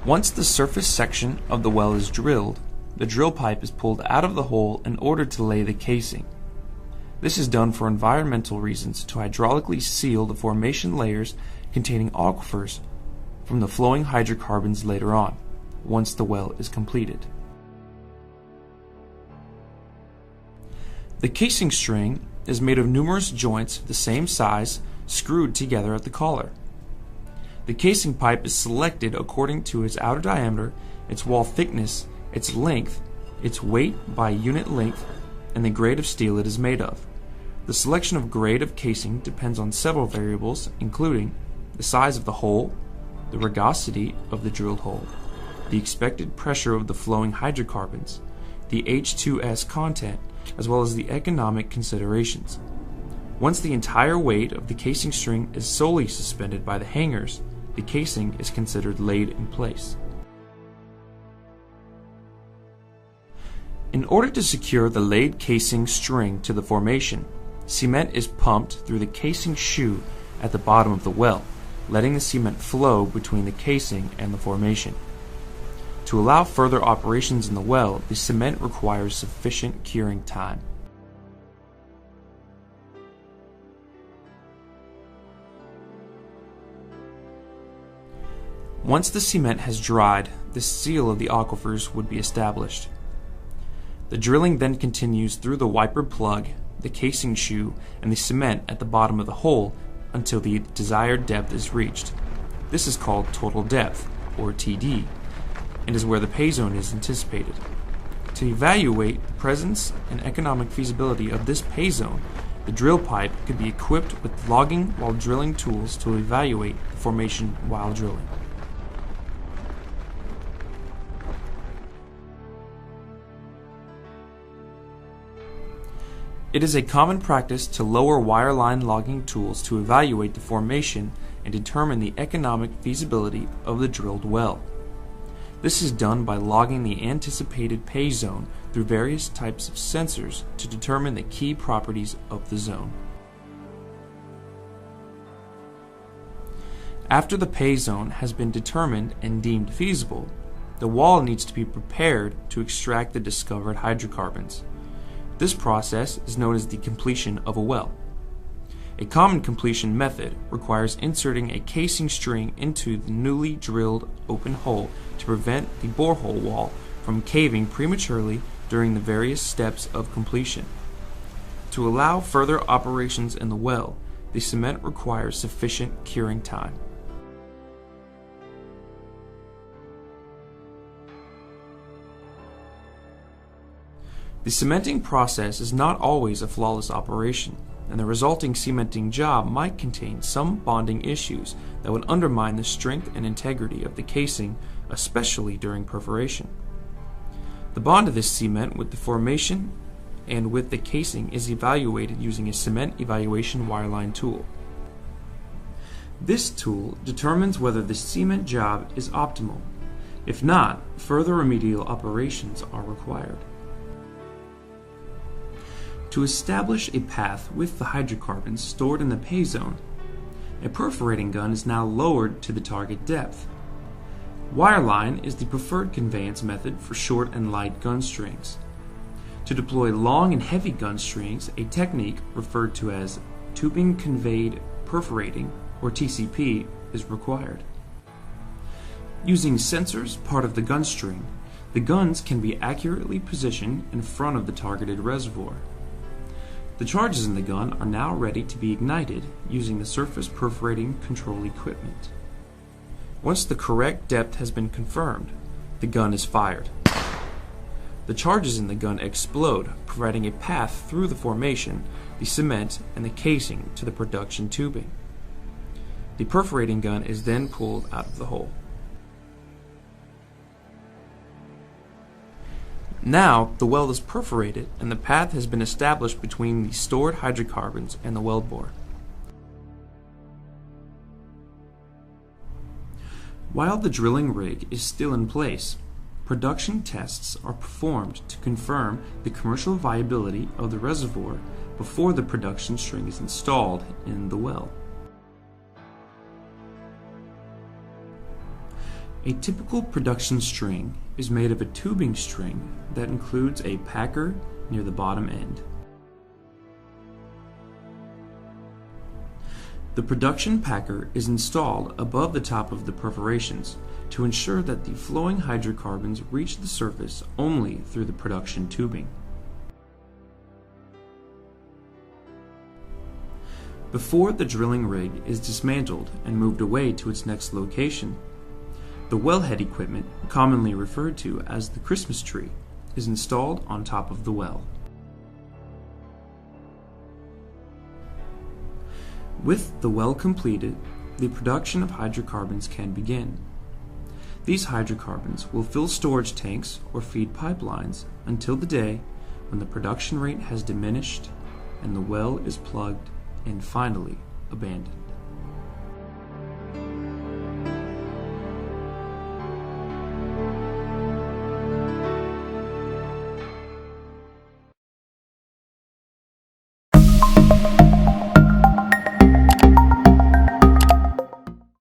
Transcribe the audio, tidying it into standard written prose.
Once the surface section of the well is drilled, the drill pipe is pulled out of the hole in order to lay the casing. This is done for environmental reasons to hydraulically seal the formation layers containing aquifers from the flowing hydrocarbons later on, once the well is completed. The casing string is made of numerous joints the same size screwed together at the collar. The casing pipe is selected according to its outer diameter, its wall thickness, its length, its weight by unit length, and the grade of steel it is made of. The selection of grade of casing depends on several variables, including the size of the hole, the rugosity of the drilled hole, the expected pressure of the flowing hydrocarbons, the H2S content, as well as the economic considerations. Once the entire weight of the casing string is solely suspended by the hangers, the casing is considered laid in place. In order to secure the laid casing string to the formation, cement is pumped through the casing shoe at the bottom of the well, letting the cement flow between the casing and the formation. To allow further operations in the well, the cement requires sufficient curing time. Once the cement has dried, the seal of the aquifers would be established. The drilling then continues through the wiper plug, the casing shoe, and the cement at the bottom of the hole until the desired depth is reached. This is called total depth, or TD, and is where the pay zone is anticipated. To evaluate the presence and economic feasibility of this pay zone, the drill pipe could be equipped with logging while drilling tools to evaluate the formation while drilling. It is a common practice to lower wireline logging tools to evaluate the formation and determine the economic feasibility of the drilled well. This is done by logging the anticipated pay zone through various types of sensors to determine the key properties of the zone. After the pay zone has been determined and deemed feasible, the wall needs to be prepared to extract the discovered hydrocarbons. This process is known as the completion of a well. A common completion method requires inserting a casing string into the newly drilled open hole to prevent the borehole wall from caving prematurely during the various steps of completion. To allow further operations in the well, the cement requires sufficient curing time. The cementing process is not always a flawless operation, and the resulting cementing job might contain some bonding issues that would undermine the strength and integrity of the casing, especially during perforation. The bond of this cement with the formation and with the casing is evaluated using a cement evaluation wireline tool. This tool determines whether the cement job is optimal. If not, further remedial operations are required. To establish a path with the hydrocarbons stored in the pay zone, a perforating gun is now lowered to the target depth. Wireline is the preferred conveyance method for short and light gun strings. To deploy long and heavy gun strings, a technique referred to as tubing conveyed perforating, or TCP, is required. Using sensors part of the gun string, the guns can be accurately positioned in front of the targeted reservoir. The charges in the gun are now ready to be ignited using the surface perforating control equipment. Once the correct depth has been confirmed, the gun is fired. The charges in the gun explode, providing a path through the formation, the cement, and the casing to the production tubing. The perforating gun is then pulled out of the hole. Now, the well is perforated and the path has been established between the stored hydrocarbons and the weld bore. While the drilling rig is still in place, production tests are performed to confirm the commercial viability of the reservoir before the production string is installed in the well. A typical production string is made of a tubing string that includes a packer near the bottom end. The production packer is installed above the top of the perforations to ensure that the flowing hydrocarbons reach the surface only through the production tubing. Before the drilling rig is dismantled and moved away to its next location, the wellhead equipment, commonly referred to as the Christmas tree, is installed on top of the well. With the well completed, the production of hydrocarbons can begin. These hydrocarbons will fill storage tanks or feed pipelines until the day when the production rate has diminished and the well is plugged and finally abandoned.